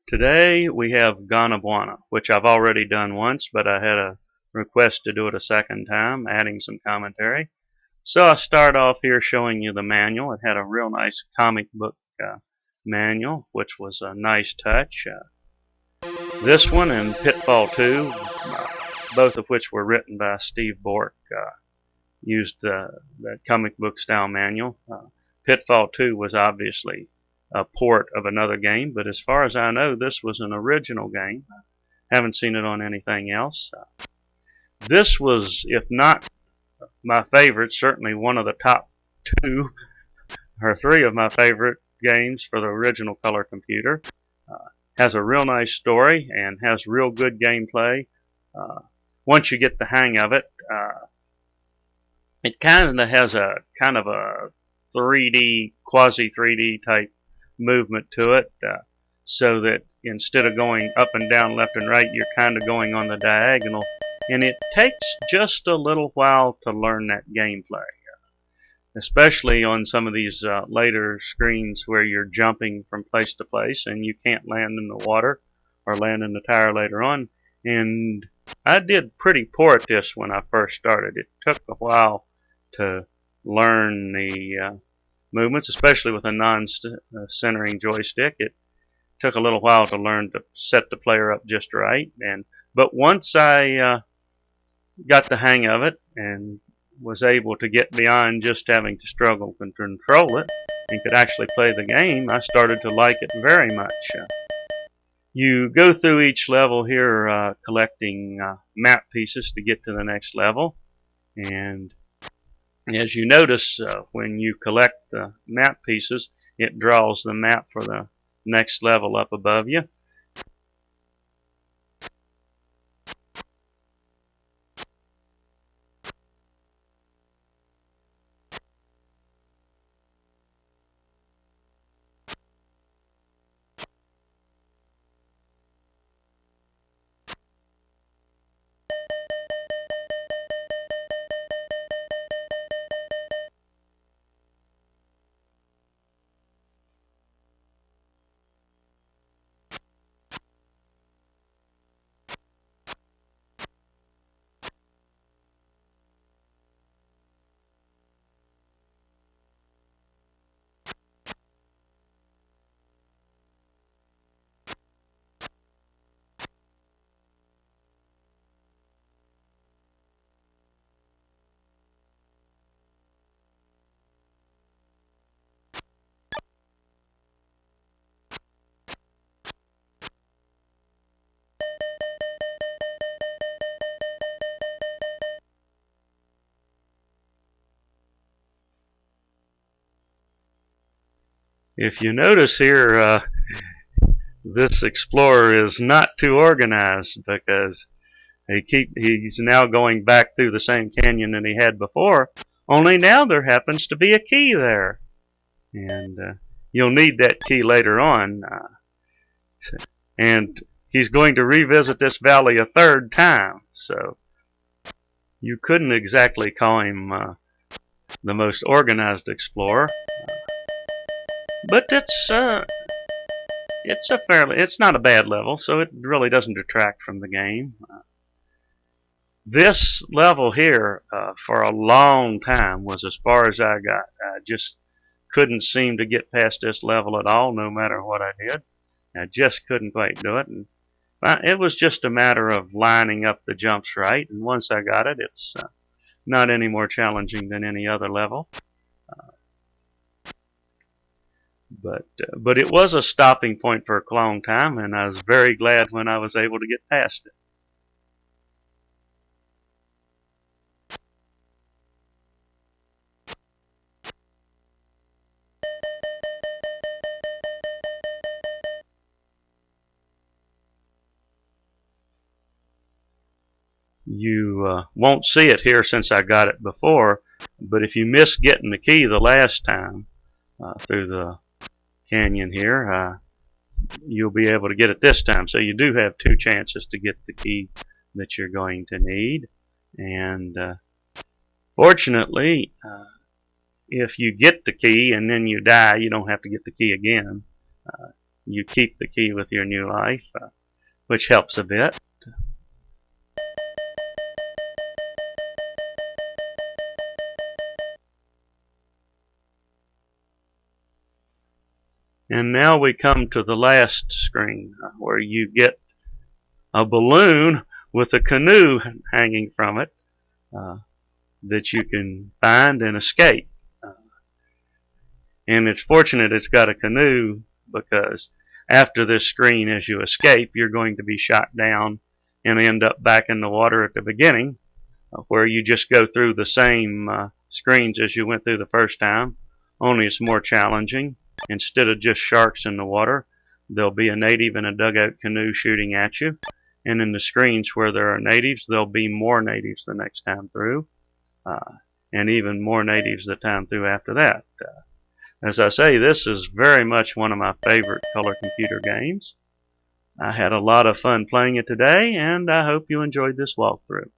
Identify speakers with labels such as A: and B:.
A: Today we have Ghana Bwana, which I've already done once, but I had a request to do it a second time, adding some commentary. So I start off here showing you the manual. It had a real nice comic book manual, which was a nice touch. This one and Pitfall 2, both of which were written by Steve Bork, used that comic book style manual. Pitfall 2 was obviously a port of another game, but as far as I know, this was an original game. Haven't seen it on anything else. This was, if not my favorite, certainly one of the top two or three of my favorite games for the original color computer. Has a real nice story and has real good gameplay. Once you get the hang of it, it kind of has a 3D, quasi 3D type movement to it, so that instead of going up and down, left and right, you're kind of going on the diagonal, and it takes just a little while to learn that gameplay, especially on some of these later screens where you're jumping from place to place and you can't land in the water or land in the tower later on. And I did pretty poor at this when I first started. It took a while to learn the movements, especially with a non-centering joystick. It took a little while to learn to set the player up just right. But once I got the hang of it and was able to get beyond just having to struggle to control it and could actually play the game, I started to like it very much. You go through each level here collecting map pieces to get to the next level, and as you notice, when you collect the map pieces, it draws the map for the next level up above you. If you notice here, this explorer is not too organized because he's now going back through the same canyon that he had before, only now there happens to be a key there. And you'll need that key later on. And he's going to revisit this valley a third time, so you couldn't exactly call him the most organized explorer. But it's not a bad level, so it really doesn't detract from the game. This level here, for a long time, was as far as I got. I just couldn't seem to get past this level at all, no matter what I did. I just couldn't quite do it. And it was just a matter of lining up the jumps right, and once I got it, it's not any more challenging than any other level. But it was a stopping point for a long time, and I was very glad when I was able to get past it. You won't see it here since I got it before, but if you miss getting the key the last time through the canyon here, you'll be able to get it this time. So you do have two chances to get the key that you're going to need. And fortunately, if you get the key and then you die, you don't have to get the key again. you keep the key with your new life, which helps a bit. And now we come to the last screen where you get a balloon with a canoe hanging from it that you can find and escape. And it's fortunate it's got a canoe, because after this screen, as you escape, you're going to be shot down and end up back in the water at the beginning, where you just go through the same screens as you went through the first time, only it's more challenging. Instead of just sharks in the water, there'll be a native in a dugout canoe shooting at you. And in the screens where there are natives, there'll be more natives the next time through, and even more natives the time through after that. As I say, this is very much one of my favorite color computer games. I had a lot of fun playing it today, and I hope you enjoyed this walkthrough.